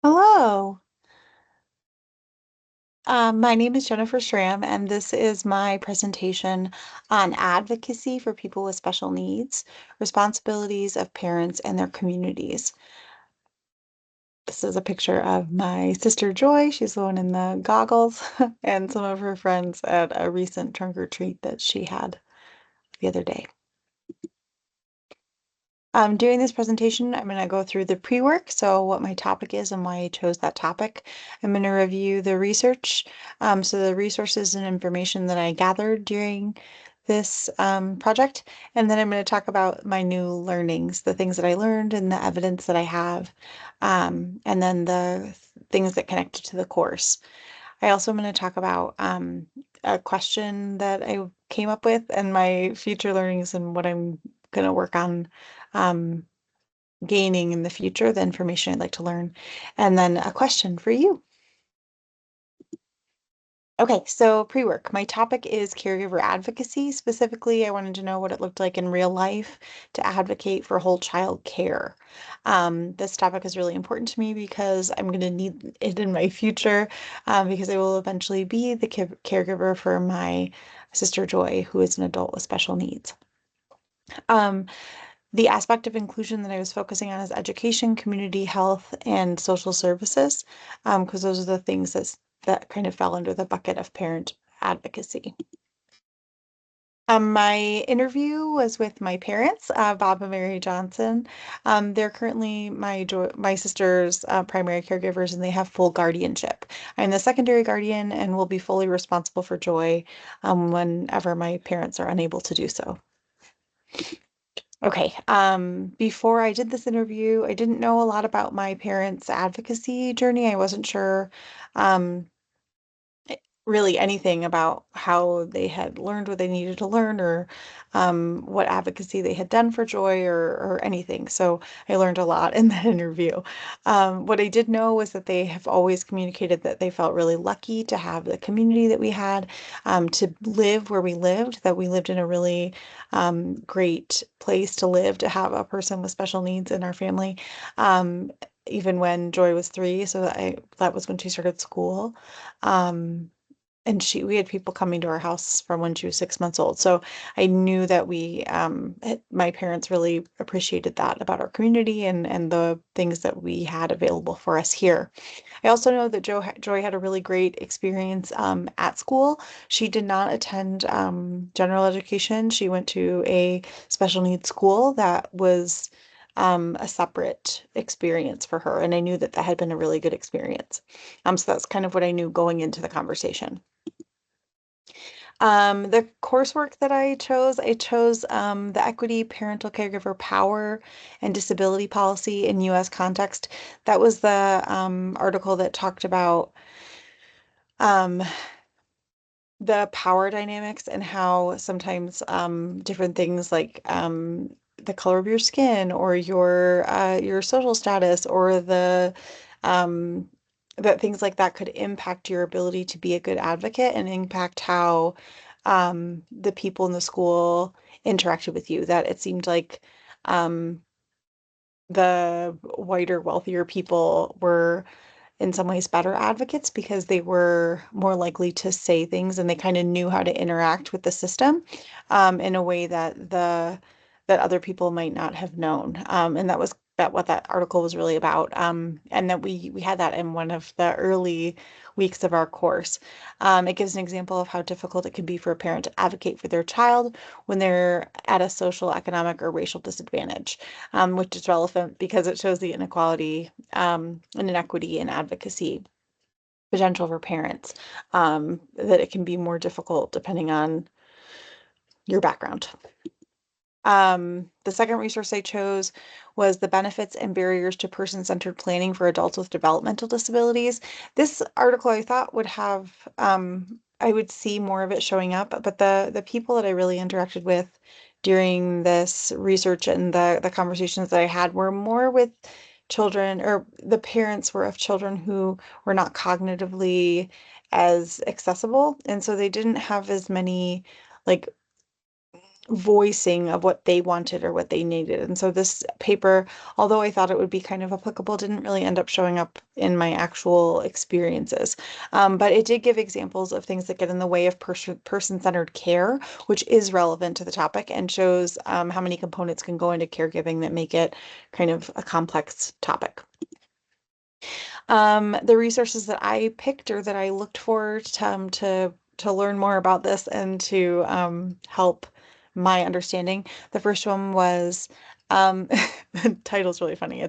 Hello. My name is Jennifer Schramm, and this is my presentation on advocacy for people with special needs, responsibilities of parents and their communities. This is a picture of my sister Joy. She's the one in the goggles, and some of her friends at a recent trunk or treat that she had the other day. During this presentation, I'm going to go through the pre-work, so what my topic is and why I chose that topic. I'm going to review the research, so the resources and information that I gathered during this project, and then I'm going to talk about my new learnings, the things that I learned and the evidence that I have, and then the things that connected to the course. I also am going to talk about a question that I came up with and my future learnings and what I'm going to work on um, gaining in the future, the information I'd like to learn, and then a question for you. Okay, so pre-work. My topic is caregiver advocacy. Specifically, I wanted to know what it looked like in real life to advocate for whole child care. This topic is really important to me because I'm going to need it in my future because I will eventually be the caregiver for my sister Joy, who is an adult with special needs. Um, the aspect of inclusion that I was focusing on is education, community health, and social services, because those are the things that kind of fell under the bucket of parent advocacy. My interview was with my parents, Bob and Mary Johnson. They're currently my sister's primary caregivers, and they have full guardianship. I'm the secondary guardian and will be fully responsible for Joy whenever my parents are unable to do so. Okay, before I did this interview, I didn't know a lot about my parents' advocacy journey. I wasn't sure, um, really anything about how they had learned what they needed to learn or what advocacy they had done for Joy or anything. So I learned a lot in that interview. What I did know was that they have always communicated that they felt really lucky to have the community that we had, to live where we lived, that we lived in a really great place to live, to have a person with special needs in our family. Even when Joy was 3, so that was when she started school. Um, and we had people coming to our house from when she was 6 months old. So I knew that my parents really appreciated that about our community and the things that we had available for us here. I also know that Joy had a really great experience at school. She did not attend general education. She went to a special needs school that was a separate experience for her, and I knew that that had been a really good experience. So that's kind of what I knew going into the conversation. The coursework that I chose the Equity, Parental Caregiver Power, and Disability Policy in U.S. Context. That was the article that talked about um, the power dynamics and how sometimes different things like the color of your skin or your social status or um, that things like that could impact your ability to be a good advocate and impact how the people in the school interacted with you. That it seemed like um, the whiter, wealthier people were in some ways better advocates because they were more likely to say things and they kind of knew how to interact with the system in a way that other people might not have known. And that was what that article was really about. And that we had that in one of the early weeks of our course. It gives an example of how difficult it can be for a parent to advocate for their child when they're at a social, economic, or racial disadvantage, which is relevant because it shows the inequality and inequity in advocacy potential for parents, that it can be more difficult depending on your background. The second resource I chose was the benefits and barriers to person-centered planning for adults with developmental disabilities. This article I thought would have, I would see more of it showing up, but the people that I really interacted with during this research and the conversations that I had were more with children, or the parents were of children who were not cognitively as accessible, and so they didn't have as many like voicing of what they wanted or what they needed. And so this paper, although I thought it would be kind of applicable, didn't really end up showing up in my actual experiences. But it did give examples of things that get in the way of person-centered care, which is relevant to the topic and shows how many components can go into caregiving that make it kind of a complex topic. The resources that I picked or that I looked for to learn more about this and to help my understanding. The first one was the title's really funny.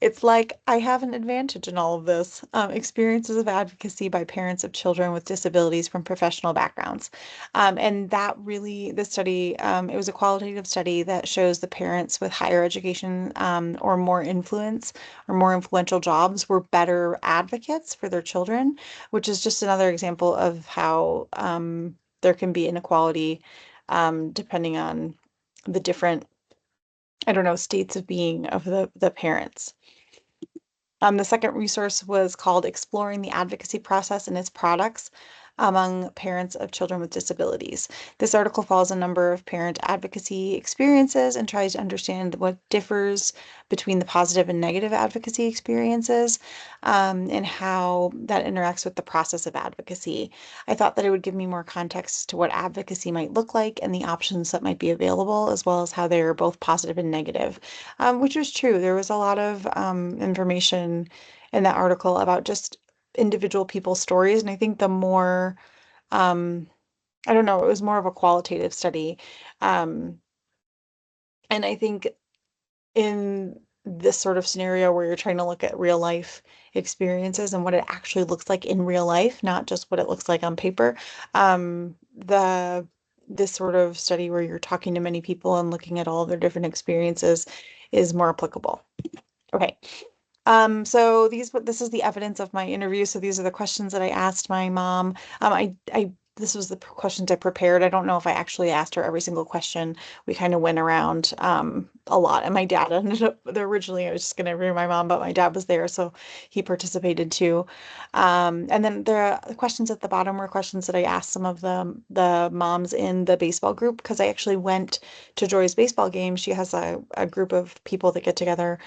It's like I have an advantage in all of this. Experiences of advocacy by parents of children with disabilities from professional backgrounds. And that really, this study, it was a qualitative study that shows the parents with higher education or more influence or more influential jobs were better advocates for their children, which is just another example of how there can be inequality depending on the different, I don't know, states of being of the parents. The second resource was called Exploring the Advocacy Process and Its Products Among Parents of Children with Disabilities. This article follows a number of parent advocacy experiences and tries to understand what differs between the positive and negative advocacy experiences and how that interacts with the process of advocacy. I thought that it would give me more context to what advocacy might look like and the options that might be available, as well as how they're both positive and negative, which was true. There was a lot of information in that article about just individual people's stories. And I think the more, um, I don't know, it was more of a qualitative study. Um, and I think in this sort of scenario where you're trying to look at real life experiences and what it actually looks like in real life, not just what it looks like on paper, the this sort of study where you're talking to many people and looking at all of their different experiences is more applicable. Okay. So this is the evidence of my interview. So these are the questions that I asked my mom. This was the questions I prepared. I don't know if I actually asked her every single question. We kind of went around a lot, and my dad ended up there originally. I was just going to interview my mom, but my dad was there, so he participated too. And then the questions at the bottom were questions that I asked some of the moms in the baseball group because I actually went to Joy's baseball game. She has a group of people that get together.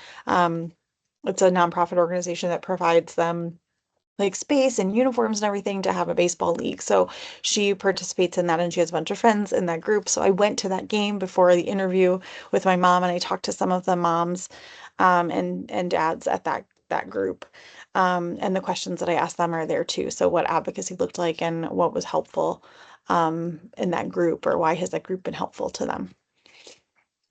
It's a nonprofit organization that provides them like space and uniforms and everything to have a baseball league. So she participates in that and she has a bunch of friends in that group. So I went to that game before the interview with my mom and I talked to some of the moms and dads at that group. And the questions that I asked them are there too. So what advocacy looked like and what was helpful in that group or why has that group been helpful to them?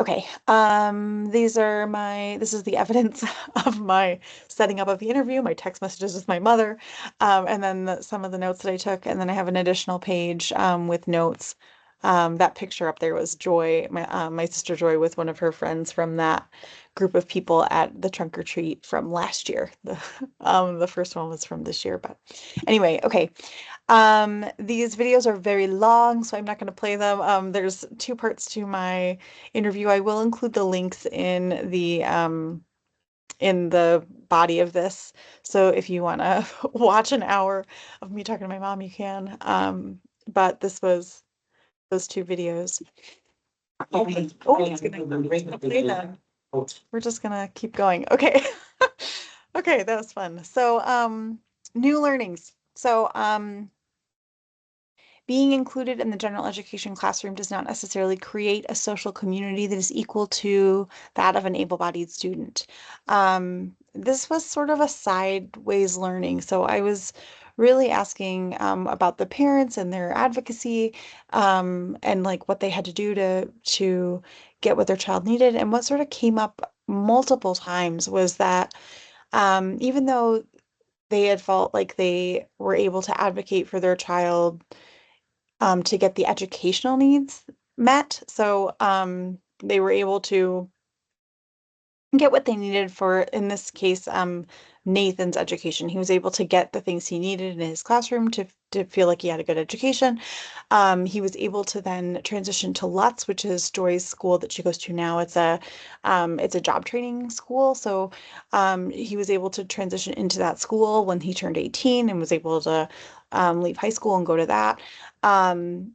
Okay, this is the evidence of my setting up of the interview, my text messages with my mother, and then some of the notes that I took, and then I have an additional page with notes. That picture up there was Joy, my sister Joy with one of her friends from that group of people at the trunk or treat from last year. The first one was from this year, but anyway, okay. These videos are very long, so I'm not going to play them. There's two parts to my interview. I will include the links in the body of this. So if you want to watch an hour of me talking to my mom, you can. But this was those two videos. Okay. Oh, it's gonna play them. We're just gonna keep going. Okay. Okay, that was fun. So, new learnings. So, being included in the general education classroom does not necessarily create a social community that is equal to that of an able-bodied student. This was sort of a sideways learning. So I was really asking about the parents and their advocacy and like what they had to do to get what their child needed. And what sort of came up multiple times was that even though they had felt like they were able to advocate for their child to get the educational needs met. So they were able to get what they needed for, in this case, Nathan's education. He was able to get the things he needed in his classroom to feel like he had a good education. He was able to then transition to Lutz, which is Joy's school that she goes to now. It's a job training school. So he was able to transition into that school when he turned 18 and was able to leave high school and go to that. Um,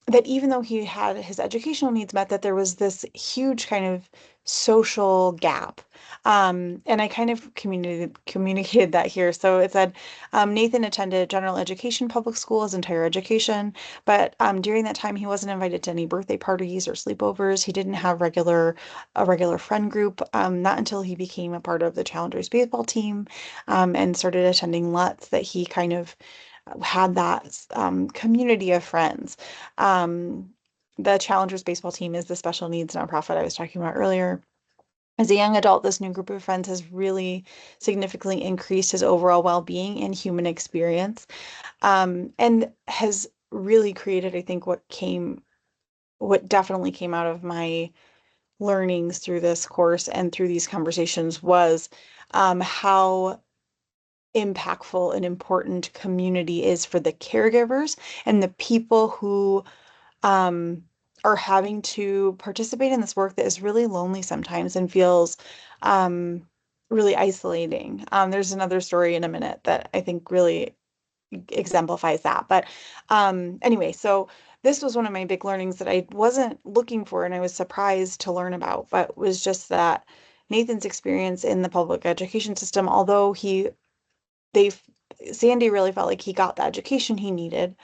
that even though he had his educational needs met, that there was this huge kind of social gap. And I kind of communicated that here. So it said Nathan attended general education public school his entire education, but during that time he wasn't invited to any birthday parties or sleepovers. He didn't have a regular friend group. Not until he became a part of the Challengers baseball team and started attending Lutz that he kind of had that community of friends. Um, the Challengers baseball team is the special needs nonprofit I was talking about earlier. As a young adult, this new group of friends has really significantly increased his overall well-being and human experience, and has really created, I think, what definitely came out of my learnings through this course and through these conversations was how impactful and important community is for the caregivers and the people who um, are having to participate in this work that is really lonely sometimes and feels um, really isolating. There's another story in a minute that I think really exemplifies that. But anyway, so this was one of my big learnings that I wasn't looking for and I was surprised to learn about, but was just that Nathan's experience in the public education system, although they, Sandy really felt like he got the education he needed,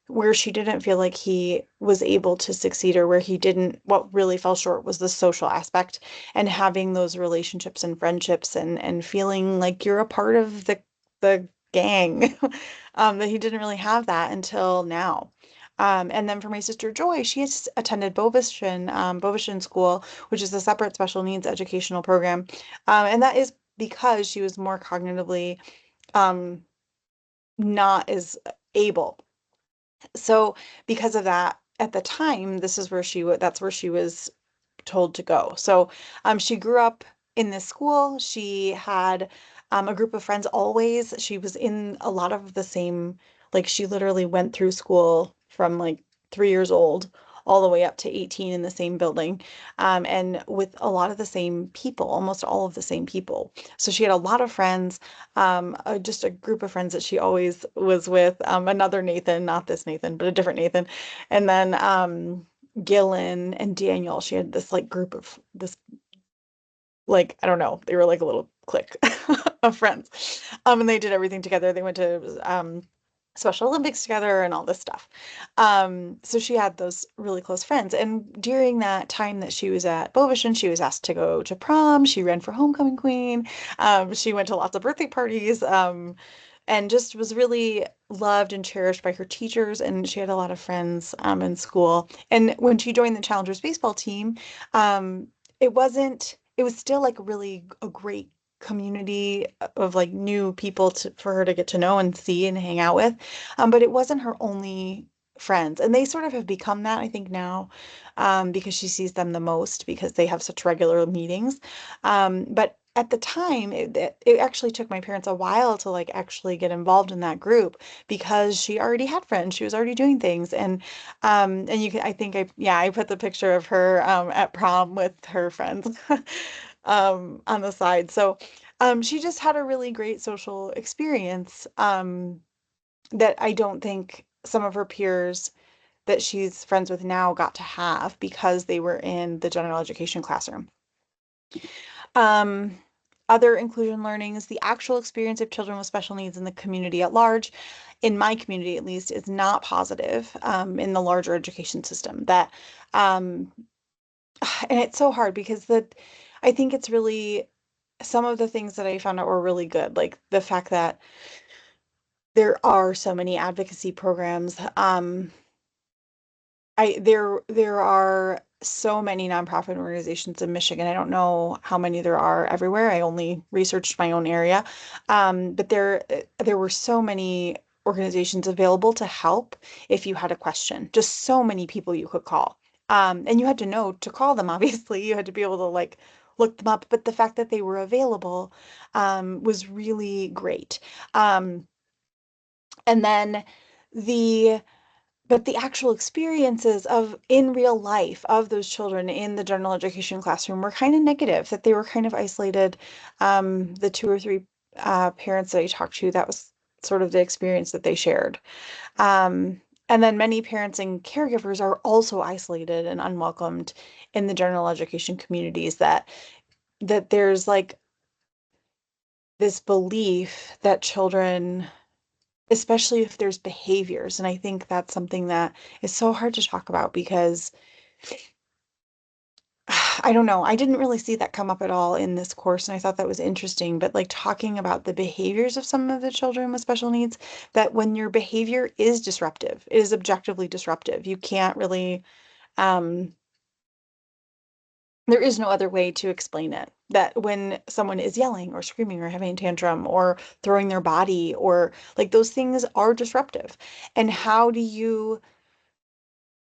where she didn't feel like he was able to succeed or where he didn't, what really fell short was the social aspect and having those relationships and friendships and feeling like you're a part of the gang. That he didn't really have that until now. And then for my sister Joy, she has attended Bovishin School, which is a separate special needs educational program. And that is because she was more cognitively um, not as able. So because of that, at the time, this is where that's where she was told to go. So she grew up in this school. She had a group of friends always. She was in a lot of the same, like she literally went through school from like 3 years old all the way up to 18 in the same building, and with a lot of the same people, almost all of the same people. So she had a lot of friends, just a group of friends that she always was with, another Nathan, not this Nathan, but a different Nathan. And then Gillen and Daniel. She had this like group of this like I don't know, they were like a little clique of friends. And they did everything together. They went to Special Olympics together and all this stuff. So she had those really close friends. And during that time that she was at Bovish, she was asked to go to prom. She ran for homecoming queen. She went to lots of birthday parties. And just was really loved and cherished by her teachers. And she had a lot of friends in school. And when she joined the Challengers baseball team, it was still like really a great community of like new people for her to get to know and see and hang out with. But it wasn't her only friends. And they sort of have become that, I think, now, because she sees them the most because they have such regular meetings. But at the time, it actually took my parents a while to like actually get involved in that group because she already had friends. She was already doing things. And you can, I think yeah, I put the picture of her at prom with her friends on the side. So she just had a really great social experience that I don't think some of her peers that she's friends with now got to have because they were in the general education classroom. Um, Other inclusion learnings, the actual experience of children with special needs in the community at large, in my community at least, is not positive in the larger education system. Um, and it's so hard because I think it's really some of the things that I found out were really good, like the fact that there are so many advocacy programs. There are so many nonprofit organizations in Michigan. I don't know how many there are everywhere. I only researched my own area. But there were so many organizations available to help if you had a question. Just so many people you could call. And you had to know to call them, obviously. You had to be able to like look them up. But the fact that they were available was really great. Um, and then the but the actual experiences of in real life of those children in the general education classroom were kind of negative, that they were kind of isolated. The two or three parents that I talked to, that was sort of the experience that they shared. And then many parents and caregivers are also isolated and unwelcomed in the general education communities that there's like this belief that children, especially if there's behaviors, and I think that's something that is so hard to talk about because I don't know, I didn't really see that come up at all in this course, and I thought that was interesting. But like talking about the behaviors of some of the children with special needs, that when your behavior is disruptive, it is objectively disruptive. You can't really, um, there is no other way to explain it. That when someone is yelling or screaming or having a tantrum or throwing their body or like those things are disruptive. And how do you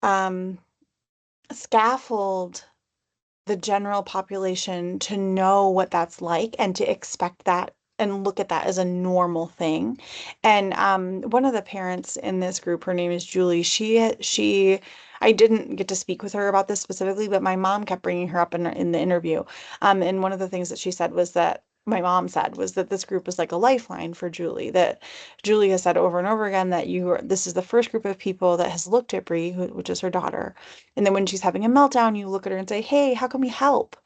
um, scaffold the general population to know what that's like and to expect that and look at that as a normal thing? And one of the parents in this group, her name is Julie. I didn't get to speak with her about this specifically, but my mom kept bringing her up in the interview. And one of the things that she said was that my mom said was that this group was like a lifeline for Julie. That Julie has said over and over again that this is the first group of people that has looked at Bree, which is her daughter, and then when she's having a meltdown, you look at her and say, "Hey, how can we help?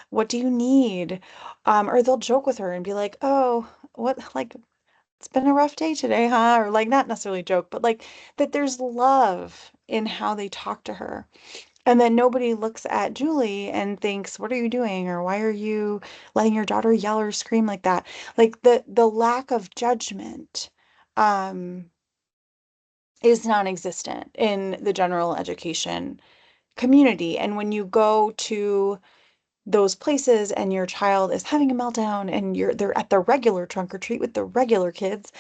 What do you need?" Or they'll joke with her and be like, "Oh, like, it's been a rough day today, huh?" Or like, not necessarily joke, but like that there's love in how they talk to her. And then nobody looks at Julie and thinks, "What are you doing?" Or "Why are you letting your daughter yell or scream like that?" Like the lack of judgment, um, is non-existent in the general education community. And when you go to those places and your child is having a meltdown and they're at the regular trunk or treat with the regular kids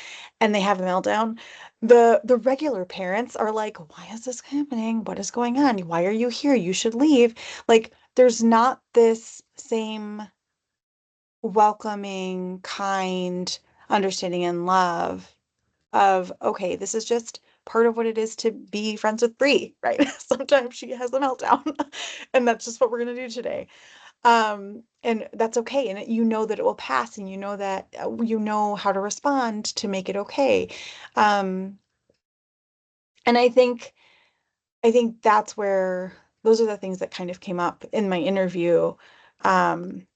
and they have a meltdown, the regular parents are like, "Why is this happening? What is going on? Why are you here? You should leave." Like there's not this same welcoming, kind understanding and love of, okay, this is just part of what it is to be friends with Bree, right? Sometimes she has a meltdown, and that's just what we're gonna do today. And that's okay. And you know that it will pass, and you know that you know how to respond to make it okay. Um, and I think that's where those are the things that kind of came up in my interview. Um,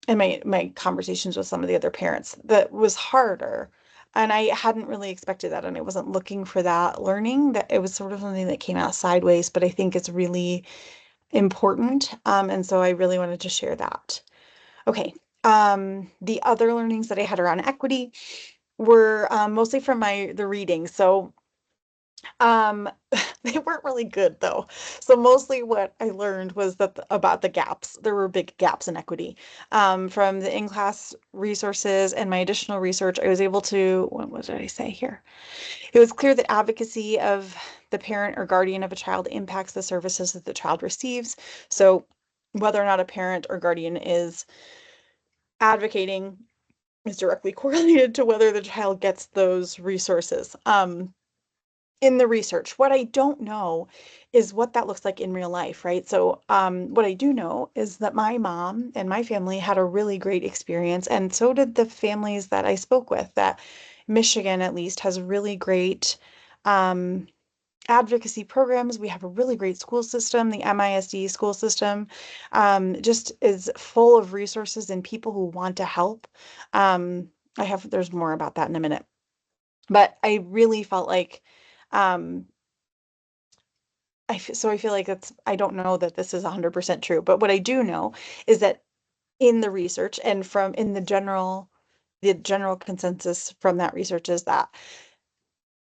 and my conversations with some of the other parents that was harder. And I hadn't really expected that, and I wasn't looking for that learning. That it was sort of something that came out sideways, but I think it's really important. And so I really wanted to share that. Okay. The other learnings that I had around equity were mostly from the reading. So um, they weren't really good though. So mostly what I learned was that about the gaps. There were big gaps in equity. From the in-class resources and my additional research, I was able to, what did I say here? It was clear that advocacy of the parent or guardian of a child impacts the services that the child receives. So whether or not a parent or guardian is advocating is directly correlated to whether the child gets those resources. In the research. What I don't know is what that looks like in real life, right? So, what I do know is that my mom and my family had a really great experience, and so did the families that I spoke with. That Michigan, at least, has really great um, advocacy programs. We have a really great school system. The MISD school system just is full of resources and people who want to help. There's more about that in a minute. But I really felt like, um, so I feel like I don't know that this is 100% true, but what I do know is that in the research and from in the general consensus from that research is that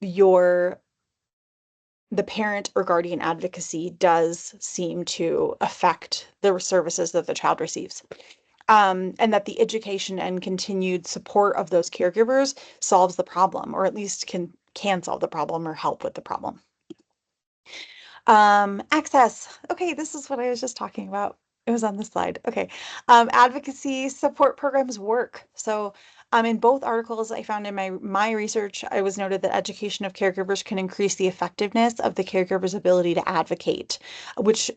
your the parent or guardian advocacy does seem to affect the services that the child receives. And that the education and continued support of those caregivers solves the problem, or at least can solve the problem or help with the problem. Access. Okay, this is what I was just talking about. It was on the slide. Okay. Advocacy support programs work. So, in both articles I found in my research, I was noted that education of caregivers can increase the effectiveness of the caregiver's ability to advocate, which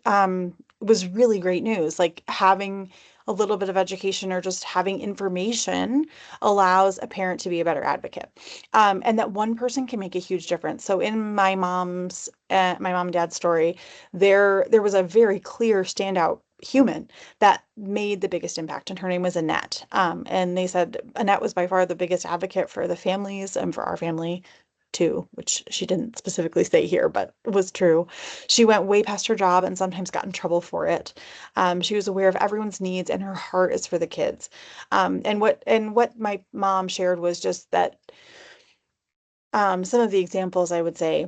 was really great news. Like having a little bit of education or just having information allows a parent to be a better advocate. And that one person can make a huge difference. So in my mom and dad's story, there was a very clear standout human that made the biggest impact, and her name was Annette. And they said Annette was by far the biggest advocate for the families and for our family too, which she didn't specifically say here, but was true. She went way past her job and sometimes got in trouble for it. She was aware of everyone's needs, and her heart is for the kids. And what my mom shared was just that some of the examples I would say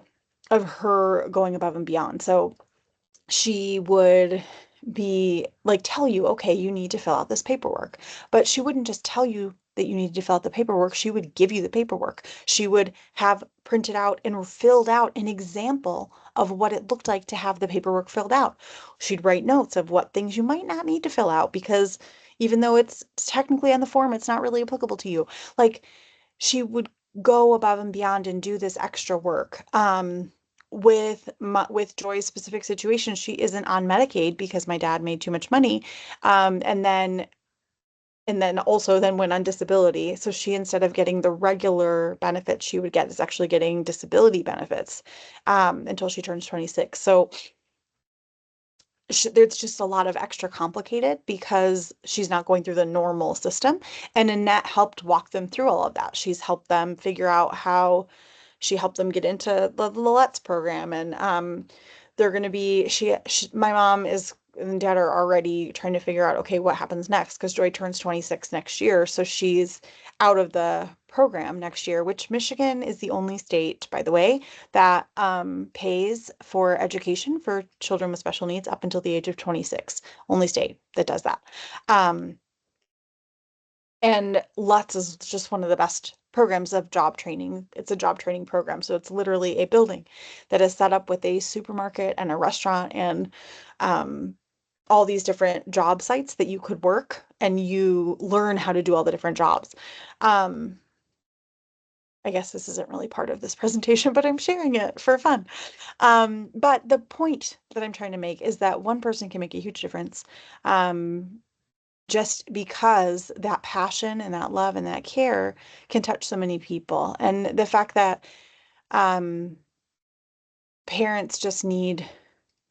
of her going above and beyond. So she would be like, tell you, okay, you need to fill out this paperwork. But she wouldn't just tell you that you needed to fill out the paperwork. She would give you the paperwork. She would have printed out and filled out an example of what it looked like to have the paperwork filled out. She'd write notes of what things you might not need to fill out because even though it's technically on the form, it's not really applicable to you. Like she would go above and beyond and do this extra work. With Joy's specific situation, she isn't on Medicaid because my dad made too much money, and then also then went on disability. So she, instead of getting the regular benefits she would get, is actually getting disability benefits until she turns 26. So there's just a lot of extra complicated because she's not going through the normal system. And Annette helped walk them through all of that. She's helped them figure out how she helped them get into the Let's program. And they're going to be, my mom is and dad are already trying to figure out, okay, what happens next? Because Joy turns 26 next year. So she's out of the program next year, which Michigan is the only state, by the way, that pays for education for children with special needs up until the age of 26. Only state that does that. Um, and Lutz is just one of the best programs of job training. It's a job training program. So it's literally a building that is set up with a supermarket and a restaurant and um, all these different job sites that you could work, and you learn how to do all the different jobs. Um, I guess this isn't really part of this presentation, but I'm sharing it for fun. But the point that I'm trying to make is that one person can make a huge difference. Just because that passion and that love and that care can touch so many people. And the fact that um, parents just need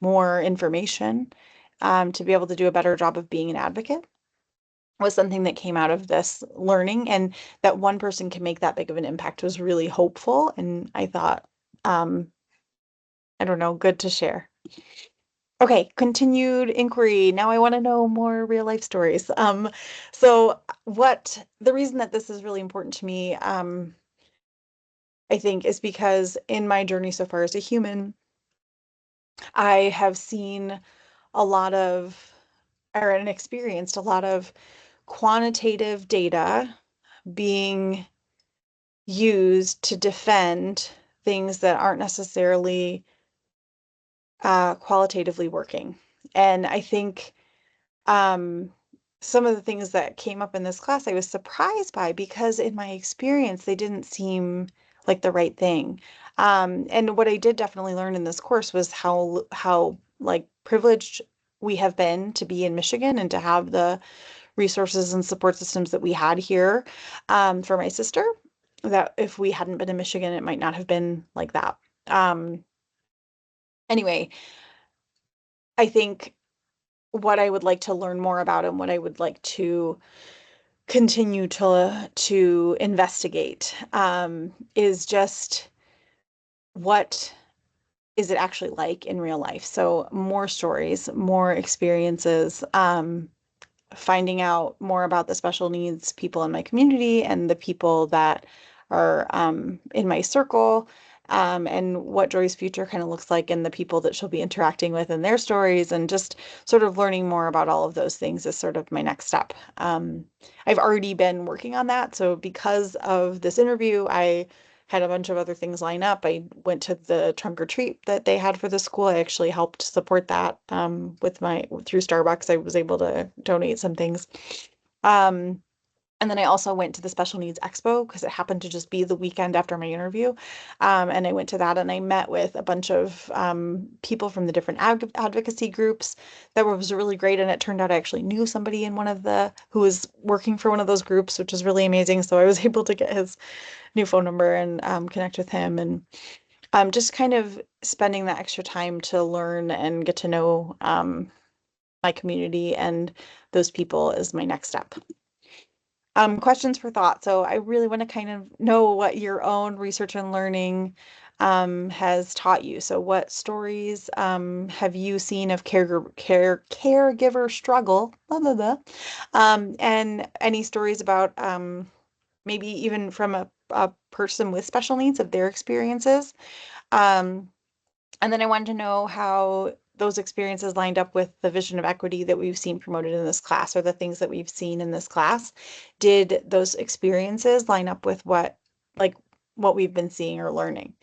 more information to be able to do a better job of being an advocate was something that came out of this learning. And that one person can make that big of an impact was really hopeful. And I thought, um, I don't know, good to share. Okay, continued inquiry. Now I want to know more real life stories. So the reason that this is really important to me, I think, is because in my journey so far as a human, I have seen a lot of, or and experienced a lot of quantitative data being used to defend things that aren't necessarily qualitatively working. And I think um, some of the things that came up in this class I was surprised by because in my experience they didn't seem like the right thing. And what I did definitely learn in this course was how like privileged we have been to be in Michigan and to have the resources and support systems that we had here for my sister. That if we hadn't been in Michigan, it might not have been like that. Um, anyway, I think what I would like to learn more about and what I would like to continue to investigate is just what is it actually like in real life. So more stories, more experiences, finding out more about the special needs people in my community and the people that are in my circle, and what Joy's future kind of looks like and the people that she'll be interacting with and their stories, and just sort of learning more about all of those things is sort of my next step. I've already been working on that. So because of this interview, I had a bunch of other things line up. I went to the trunk or treat that they had for the school. I actually helped support that through Starbucks. I was able to donate some things. Um, And then I also went to the Special Needs Expo because it happened to just be the weekend after my interview. And I went to that and I met with a bunch of people from the different advocacy groups. That was really great. And it turned out I actually knew somebody in one of the who was working for one of those groups, which was really amazing. So I was able to get his new phone number and connect with him. And just kind of spending that extra time to learn and get to know my community and those people is my next step. Questions for thought. So I really want to kind of know what your own research and learning has taught you. So what stories have you seen of caregiver struggle, blah, blah, blah. And any stories about maybe even from a person with special needs of their experiences. Um, and then I wanted to know how those experiences lined up with the vision of equity that we've seen promoted in this class or the things that we've seen in this class. Did those experiences line up with like, what we've been seeing or learning?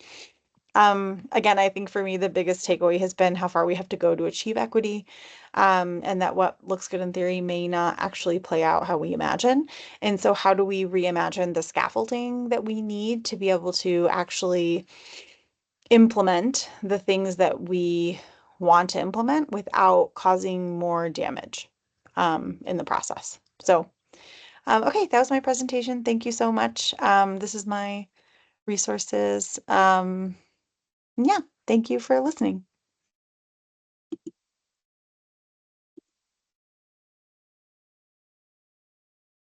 Again, I think for me, the biggest takeaway has been how far we have to go to achieve equity, and that what looks good in theory may not actually play out how we imagine. And so, how do we reimagine the scaffolding that we need to be able to actually implement the things that we want to implement without causing more damage in the process. So, okay, that was my presentation. Thank you so much. This is my resources. Yeah, thank you for listening.